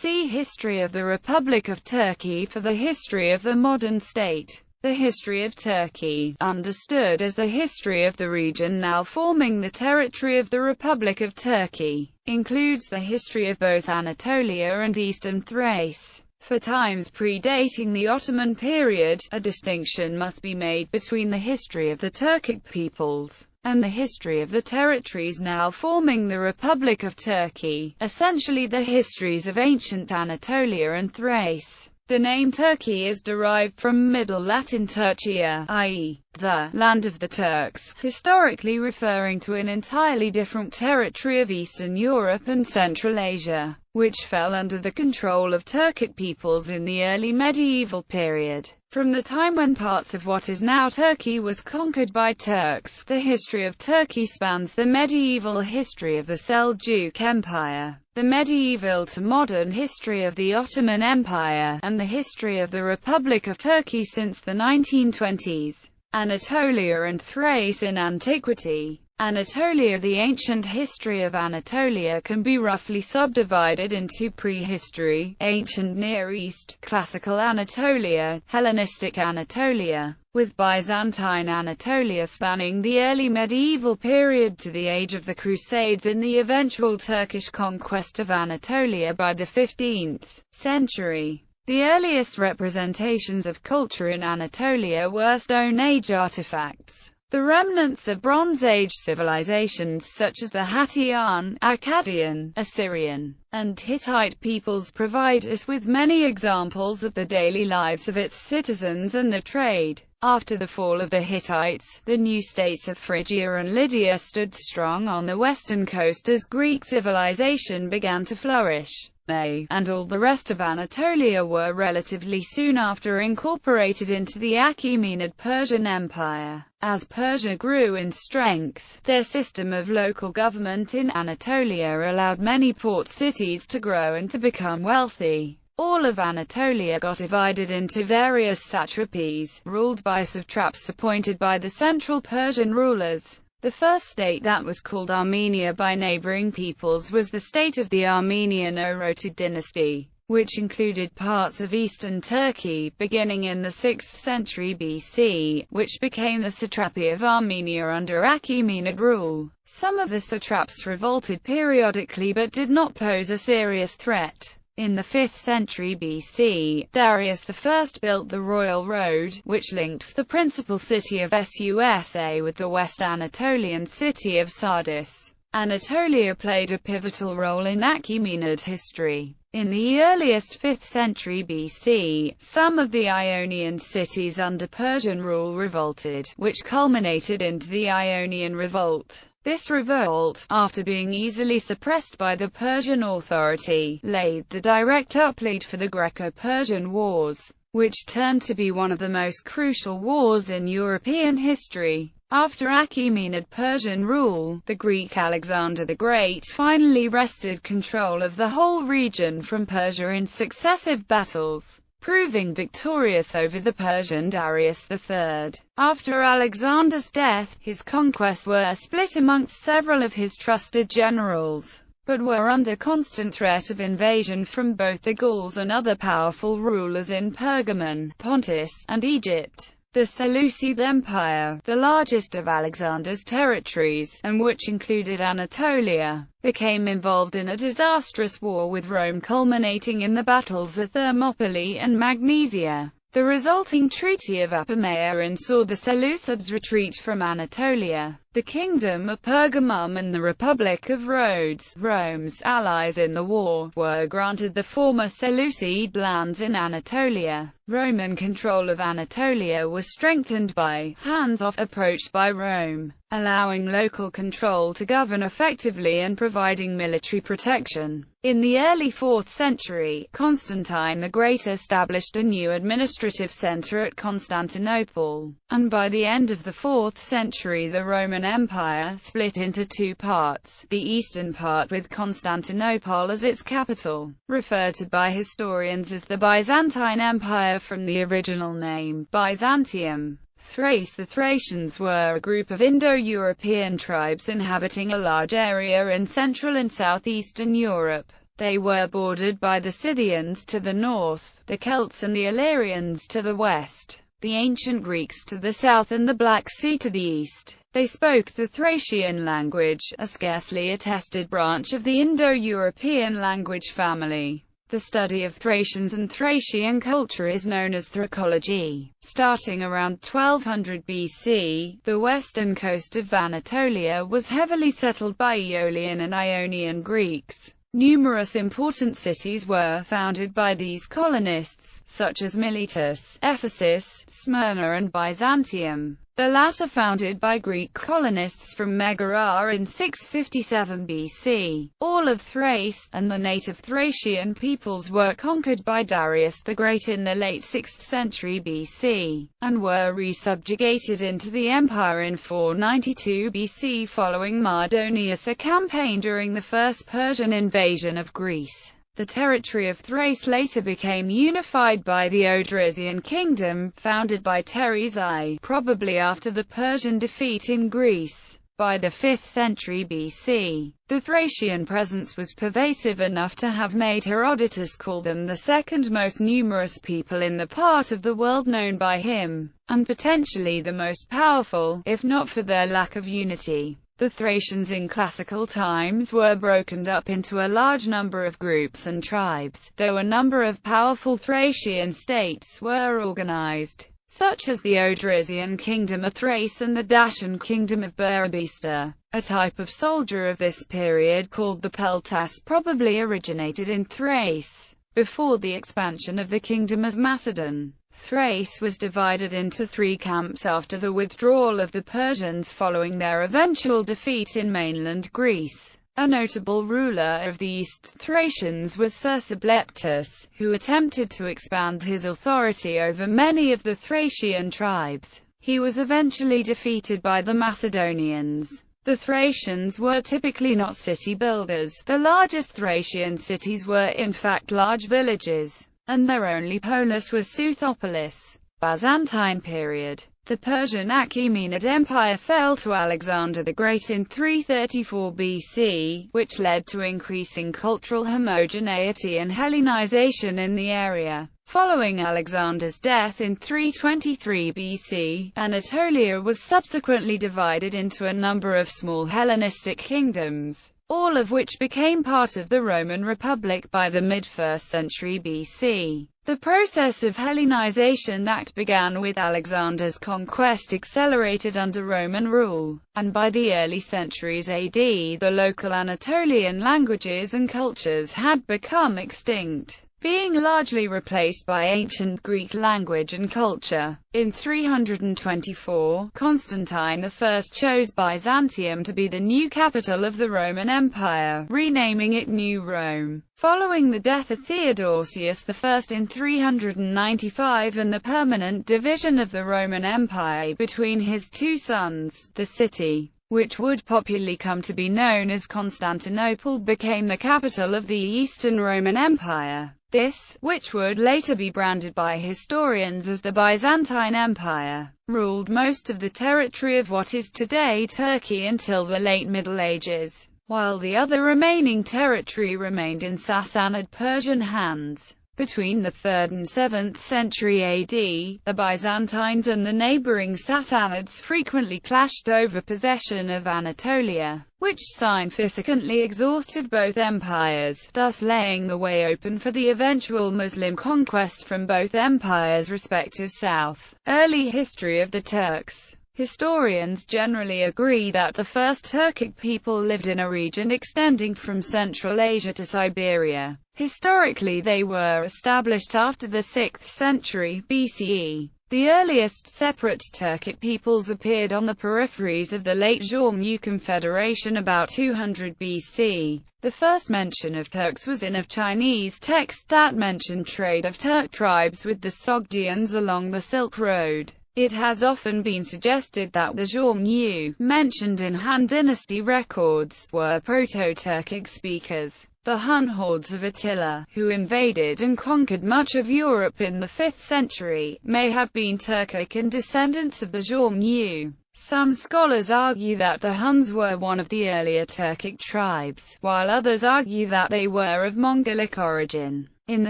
See History of the Republic of Turkey for the history of the modern state. The history of Turkey, understood as the history of the region now forming the territory of the Republic of Turkey, includes the history of both Anatolia and Eastern Thrace. For times predating the Ottoman period, a distinction must be made between the history of the Turkic peoples and the history of the territories now forming the Republic of Turkey, essentially the histories of ancient Anatolia and Thrace. The name Turkey is derived from Middle Latin Turcia, i.e., the land of the Turks, historically referring to an entirely different territory of Eastern Europe and Central Asia, which fell under the control of Turkic peoples in the early medieval period. From the time when parts of what is now Turkey was conquered by Turks, the history of Turkey spans the medieval history of the Seljuk Empire, the medieval to modern history of the Ottoman Empire, and the history of the Republic of Turkey since the 1920s. Anatolia and Thrace in Antiquity Anatolia. The ancient history of Anatolia can be roughly subdivided into prehistory, ancient Near East, classical Anatolia, Hellenistic Anatolia, with Byzantine Anatolia spanning the early medieval period to the age of the Crusades and the eventual Turkish conquest of Anatolia by the 15th century. The earliest representations of culture in Anatolia were Stone Age artifacts. The remnants of Bronze Age civilizations such as the Hattian, Akkadian, Assyrian, and Hittite peoples provide us with many examples of the daily lives of its citizens and the trade. After the fall of the Hittites, the new states of Phrygia and Lydia stood strong on the western coast as Greek civilization began to flourish. They, and all the rest of Anatolia, were relatively soon after incorporated into the Achaemenid Persian Empire. As Persia grew in strength, their system of local government in Anatolia allowed many port cities to grow and to become wealthy. All of Anatolia got divided into various satrapies, ruled by satraps appointed by the central Persian rulers. The first state that was called Armenia by neighboring peoples was the state of the Armenian Oroted dynasty, which included parts of eastern Turkey, beginning in the 6th century BC, which became the satrapy of Armenia under Achaemenid rule. Some of the satraps revolted periodically but did not pose a serious threat. In the 5th century BC, Darius I built the Royal Road, which linked the principal city of Susa with the West Anatolian city of Sardis. Anatolia played a pivotal role in Achaemenid history. In the earliest 5th century BC, some of the Ionian cities under Persian rule revolted, which culminated into the Ionian Revolt. This revolt, after being easily suppressed by the Persian authority, laid the direct uplead for the Greco-Persian Wars, which turned to be one of the most crucial wars in European history. After Achaemenid Persian rule, the Greek Alexander the Great finally wrested control of the whole region from Persia in successive battles, proving victorious over the Persian Darius III. After Alexander's death, his conquests were split amongst several of his trusted generals, but were under constant threat of invasion from both the Gauls and other powerful rulers in Pergamon, Pontus, and Egypt. The Seleucid Empire, the largest of Alexander's territories, and which included Anatolia, became involved in a disastrous war with Rome culminating in the battles of Thermopylae and Magnesia. The resulting Treaty of Apamea saw the Seleucids retreat from Anatolia. The Kingdom of Pergamum and the Republic of Rhodes, Rome's allies in the war, were granted the former Seleucid lands in Anatolia. Roman control of Anatolia was strengthened by hands-off approach by Rome, allowing local control to govern effectively and providing military protection. In the early 4th century, Constantine the Great established a new administrative center at Constantinople, and by the end of the 4th century the Roman Empire split into two parts, the eastern part with Constantinople as its capital, referred to by historians as the Byzantine Empire from the original name, Byzantium. Thrace. The Thracians were a group of Indo-European tribes inhabiting a large area in Central and Southeastern Europe. They were bordered by the Scythians to the north, the Celts and the Illyrians to the west, the ancient Greeks to the south and the Black Sea to the east. They spoke the Thracian language, a scarcely attested branch of the Indo-European language family. The study of Thracians and Thracian culture is known as Thraciology. Starting around 1200 BC, the western coast of Anatolia was heavily settled by Aeolian and Ionian Greeks. Numerous important cities were founded by these colonists, such as Miletus, Ephesus, Smyrna and Byzantium, the latter founded by Greek colonists from Megara in 657 BC. All of Thrace, and the native Thracian peoples were conquered by Darius the Great in the late 6th century BC, and were resubjugated into the empire in 492 BC following Mardonius, a campaign during the first Persian invasion of Greece. The territory of Thrace later became unified by the Odrysian kingdom, founded by Teres I, probably after the Persian defeat in Greece. By the 5th century BC, the Thracian presence was pervasive enough to have made Herodotus call them the second most numerous people in the part of the world known by him, and potentially the most powerful, if not for their lack of unity. The Thracians in classical times were broken up into a large number of groups and tribes, though a number of powerful Thracian states were organized, such as the Odrysian kingdom of Thrace and the Dacian kingdom of Burebista. A type of soldier of this period called the peltas probably originated in Thrace, before the expansion of the kingdom of Macedon. Thrace was divided into three camps after the withdrawal of the Persians following their eventual defeat in mainland Greece. A notable ruler of the East Thracians was Cersobleptus, who attempted to expand his authority over many of the Thracian tribes. He was eventually defeated by the Macedonians. The Thracians were typically not city builders. The largest Thracian cities were in fact large villages, and their only polis was Southopolis. Byzantine period. The Persian Achaemenid Empire fell to Alexander the Great in 334 BC, which led to increasing cultural homogeneity and Hellenization in the area. Following Alexander's death in 323 BC, Anatolia was subsequently divided into a number of small Hellenistic kingdoms, all of which became part of the Roman Republic by the mid-1st century BC. The process of Hellenization that began with Alexander's conquest accelerated under Roman rule, and by the early centuries AD, the local Anatolian languages and cultures had become extinct, being largely replaced by ancient Greek language and culture. In 324, Constantine I chose Byzantium to be the new capital of the Roman Empire, renaming it New Rome. Following the death of Theodosius I in 395 and the permanent division of the Roman Empire between his two sons, the city, which would popularly come to be known as Constantinople, became the capital of the Eastern Roman Empire. This, which would later be branded by historians as the Byzantine Empire, ruled most of the territory of what is today Turkey until the late Middle Ages, while the other remaining territory remained in Sassanid Persian hands. Between the 3rd and 7th century AD, the Byzantines and the neighboring Sassanids frequently clashed over possession of Anatolia, which significantly exhausted both empires, thus laying the way open for the eventual Muslim conquest from both empires' respective south. Early history of the Turks. Historians generally agree that the first Turkic people lived in a region extending from Central Asia to Siberia. Historically they were established after the 6th century BCE. The earliest separate Turkic peoples appeared on the peripheries of the late Jomnu Confederation about 200 BC. The first mention of Turks was in a Chinese text that mentioned trade of Turk tribes with the Sogdians along the Silk Road. It has often been suggested that the Jomnu, mentioned in Han Dynasty records, were Proto-Turkic speakers. The Hun hordes of Attila, who invaded and conquered much of Europe in the 5th century, may have been Turkic and descendants of the Jomnu. Some scholars argue that the Huns were one of the earlier Turkic tribes, while others argue that they were of Mongolic origin. In the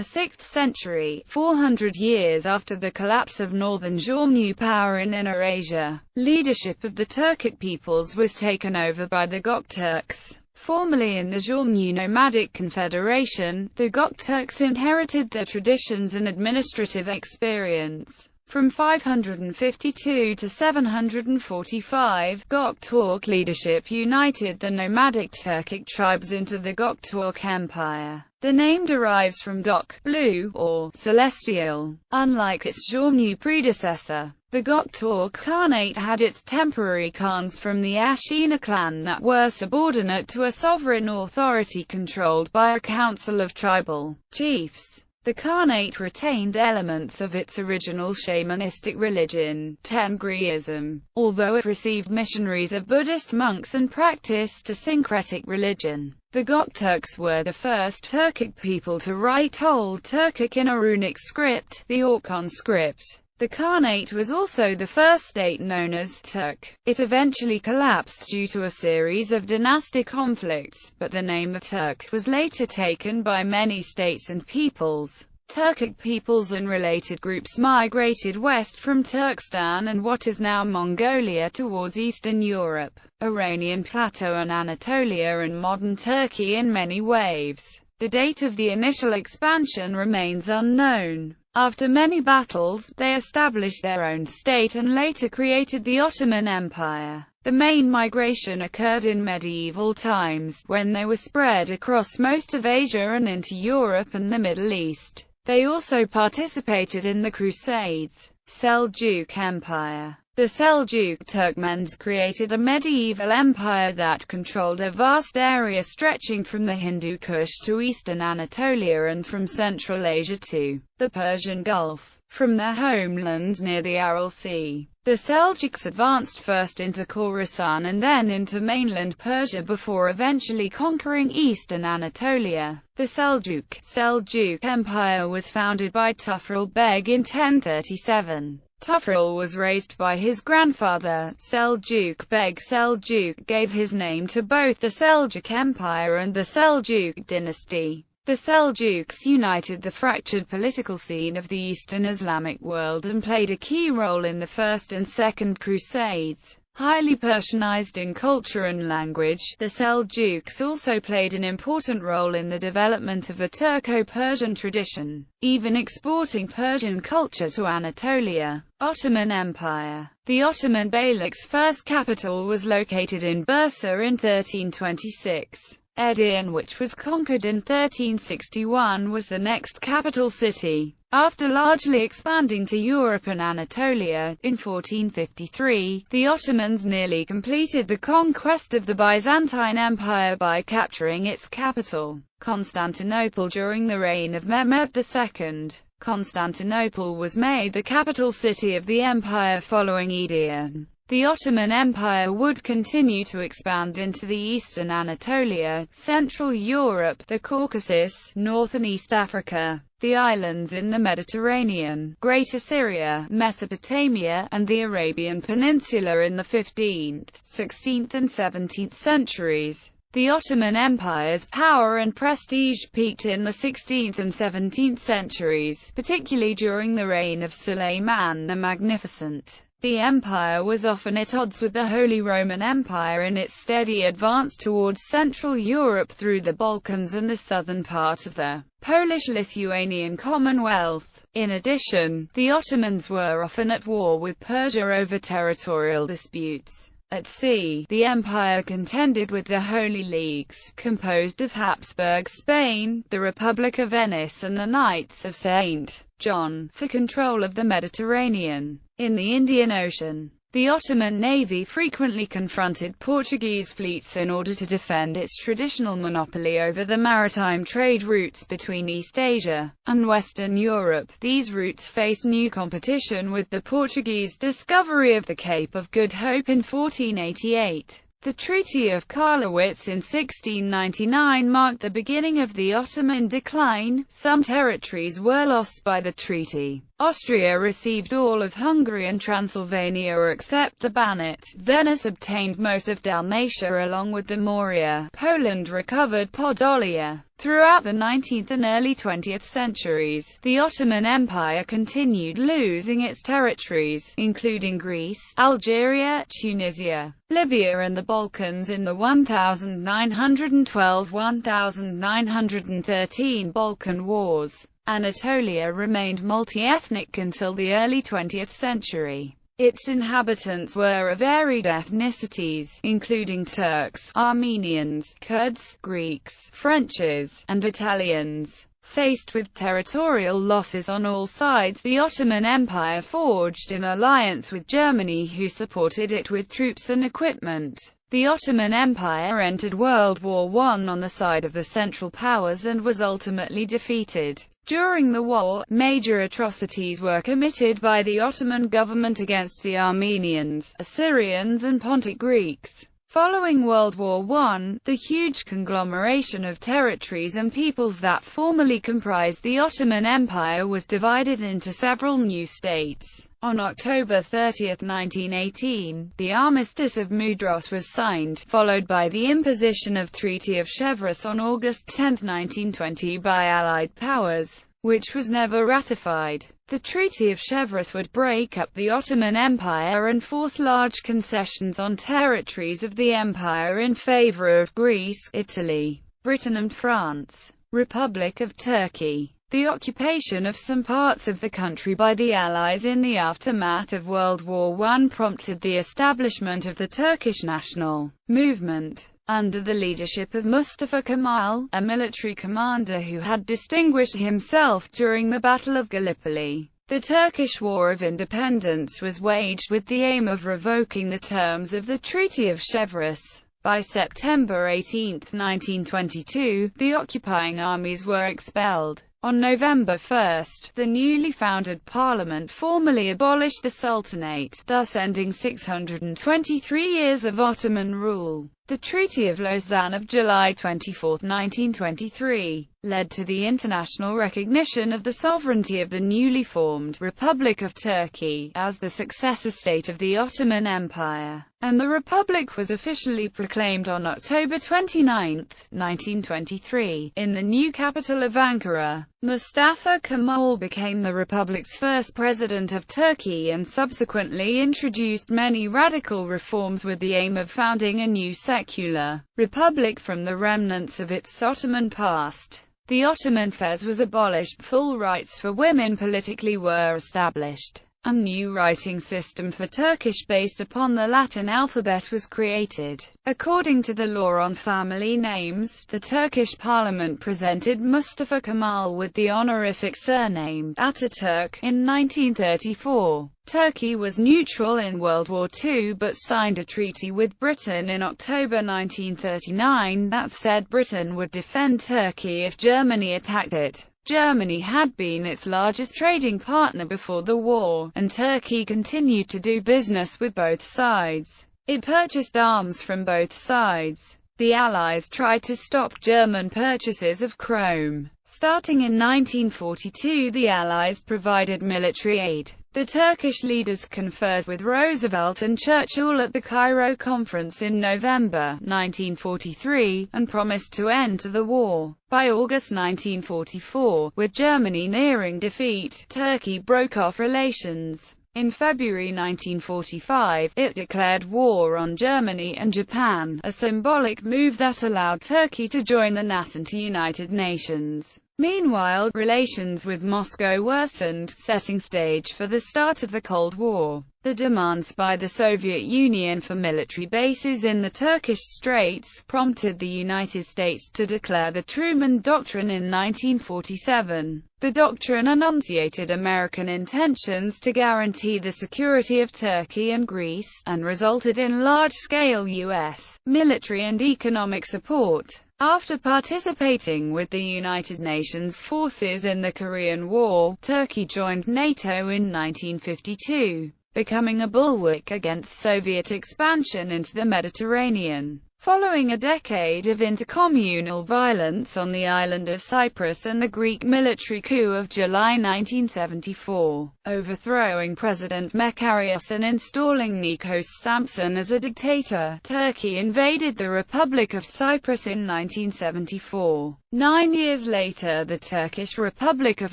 6th century, 400 years after the collapse of northern Xiongnu power in Inner Asia, leadership of the Turkic peoples was taken over by the Gok Turks. Formerly in the Xiongnu nomadic confederation, the Gok Turks inherited their traditions and administrative experience. From 552 to 745, Gok Turk leadership united the nomadic Turkic tribes into the Gok Turk Empire. The name derives from Gok, blue, or celestial. Unlike its Xiongnu predecessor, the Gok Turk Khanate had its temporary khans from the Ashina clan that were subordinate to a sovereign authority controlled by a council of tribal chiefs. The Khanate retained elements of its original shamanistic religion, Tengriism, although it received missionaries of Buddhist monks and practiced a syncretic religion. The Gok Turks were the first Turkic people to write Old Turkic in a runic script, the Orkhon script. The Khanate was also the first state known as Turk. It eventually collapsed due to a series of dynastic conflicts, but the name of Turk was later taken by many states and peoples. Turkic peoples and related groups migrated west from Turkestan and what is now Mongolia towards Eastern Europe, Iranian Plateau and Anatolia and modern Turkey in many waves. The date of the initial expansion remains unknown. After many battles, they established their own state and later created the Ottoman Empire. The main migration occurred in medieval times, when they were spread across most of Asia and into Europe and the Middle East. They also participated in the Crusades. Seljuk Empire. The Seljuk Turkmens created a medieval empire that controlled a vast area stretching from the Hindu Kush to eastern Anatolia and from Central Asia to the Persian Gulf. From their homelands near the Aral Sea, the Seljuks advanced first into Khorasan and then into mainland Persia before eventually conquering eastern Anatolia. The Seljuk Empire was founded by Tufril Beg in 1037. Tufril was raised by his grandfather, Seljuk Beg. Seljuk gave his name to both the Seljuk Empire and the Seljuk dynasty. The Seljuks united the fractured political scene of the Eastern Islamic world and played a key role in the First and Second Crusades. Highly Persianized in culture and language, the Seljuks also played an important role in the development of the Turco-Persian tradition, even exporting Persian culture to Anatolia. Ottoman Empire. The Ottoman Beylik's first capital was located in Bursa in 1326. Edirne, which was conquered in 1361, was the next capital city. After largely expanding to Europe and Anatolia, in 1453, the Ottomans nearly completed the conquest of the Byzantine Empire by capturing its capital, Constantinople, during the reign of Mehmed II. Constantinople was made the capital city of the empire following Edirne. The Ottoman Empire would continue to expand into the eastern Anatolia, Central Europe, the Caucasus, North and East Africa, the islands in the Mediterranean, Greater Syria, Mesopotamia, and the Arabian Peninsula in the 15th, 16th and 17th centuries. The Ottoman Empire's power and prestige peaked in the 16th and 17th centuries, particularly during the reign of Suleiman the Magnificent. The empire was often at odds with the Holy Roman Empire in its steady advance towards Central Europe through the Balkans and the southern part of the Polish-Lithuanian Commonwealth. In addition, the Ottomans were often at war with Persia over territorial disputes. At sea, the empire contended with the Holy Leagues, composed of Habsburg Spain, the Republic of Venice and the Knights of St. John, for control of the Mediterranean. In the Indian Ocean, the Ottoman navy frequently confronted Portuguese fleets in order to defend its traditional monopoly over the maritime trade routes between East Asia and Western Europe. These routes faced new competition with the Portuguese discovery of the Cape of Good Hope in 1488. The Treaty of Karlowitz in 1699 marked the beginning of the Ottoman decline. Some territories were lost by the treaty. Austria received all of Hungary and Transylvania except the Banat. Venice obtained most of Dalmatia along with the Morea. Poland recovered Podolia. Throughout the 19th and early 20th centuries, the Ottoman Empire continued losing its territories, including Greece, Algeria, Tunisia, Libya and the Balkans in the 1912–1913 Balkan Wars. Anatolia remained multi-ethnic until the early 20th century. Its inhabitants were of varied ethnicities, including Turks, Armenians, Kurds, Greeks, Frenches, and Italians. Faced with territorial losses on all sides, the Ottoman Empire forged an alliance with Germany, who supported it with troops and equipment. The Ottoman Empire entered World War I on the side of the Central Powers and was ultimately defeated. During the war, major atrocities were committed by the Ottoman government against the Armenians, Assyrians and Pontic Greeks. Following World War I, the huge conglomeration of territories and peoples that formerly comprised the Ottoman Empire was divided into several new states. On October 30, 1918, the Armistice of Mudros was signed, followed by the imposition of Treaty of Chevreuse on August 10, 1920 by Allied powers, which was never ratified. The Treaty of Chevreuse would break up the Ottoman Empire and force large concessions on territories of the empire in favor of Greece, Italy, Britain and France. Republic of Turkey. The occupation of some parts of the country by the Allies in the aftermath of World War I prompted the establishment of the Turkish national movement. Under the leadership of Mustafa Kemal, a military commander who had distinguished himself during the Battle of Gallipoli, the Turkish War of Independence was waged with the aim of revoking the terms of the Treaty of Chevreuse. By September 18, 1922, the occupying armies were expelled. On November 1, the newly founded parliament formally abolished the Sultanate, thus ending 623 years of Ottoman rule. The Treaty of Lausanne of July 24, 1923, led to the international recognition of the sovereignty of the newly formed Republic of Turkey as the successor state of the Ottoman Empire, and the Republic was officially proclaimed on October 29, 1923, in the new capital of Ankara. Mustafa Kemal became the Republic's first president of Turkey and subsequently introduced many radical reforms with the aim of founding a new secular republic from the remnants of its Ottoman past. The Ottoman fez was abolished, full rights for women politically were established. A new writing system for Turkish based upon the Latin alphabet was created. According to the law on family names, the Turkish parliament presented Mustafa Kemal with the honorific surname Ataturk in 1934. Turkey was neutral in World War II but signed a treaty with Britain in October 1939 that said Britain would defend Turkey if Germany attacked it. Germany had been its largest trading partner before the war, and Turkey continued to do business with both sides. It purchased arms from both sides. The Allies tried to stop German purchases of chrome. Starting in 1942, the Allies provided military aid. The Turkish leaders conferred with Roosevelt and Churchill at the Cairo Conference in November 1943, and promised to end the war. By August 1944, with Germany nearing defeat, Turkey broke off relations. In February 1945, it declared war on Germany and Japan, a symbolic move that allowed Turkey to join the nascent United Nations. Meanwhile, relations with Moscow worsened, setting stage for the start of the Cold War. The demands by the Soviet Union for military bases in the Turkish Straits prompted the United States to declare the Truman Doctrine in 1947. The doctrine enunciated American intentions to guarantee the security of Turkey and Greece, and resulted in large-scale U.S. military and economic support. After participating with the United Nations forces in the Korean War, Turkey joined NATO in 1952. becoming a bulwark against Soviet expansion into the Mediterranean. Following a decade of intercommunal violence on the island of Cyprus and the Greek military coup of July 1974, overthrowing President Makarios and installing Nikos Samson as a dictator, Turkey invaded the Republic of Cyprus in 1974. 9 years later, the Turkish Republic of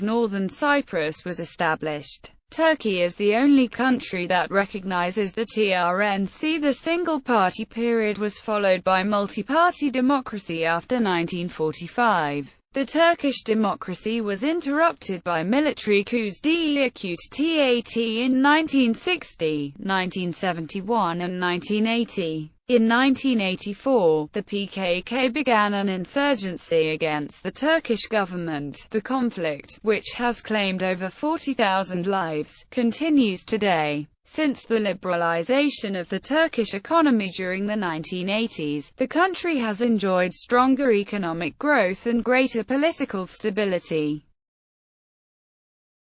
Northern Cyprus was established. Turkey is the only country that recognizes the TRNC. The single-party period was followed by multi-party democracy after 1945. The Turkish democracy was interrupted by military coups d'etat in 1960, 1971 and 1980. In 1984, the PKK began an insurgency against the Turkish government. The conflict, which has claimed over 40,000 lives, continues today. Since the liberalization of the Turkish economy during the 1980s, the country has enjoyed stronger economic growth and greater political stability.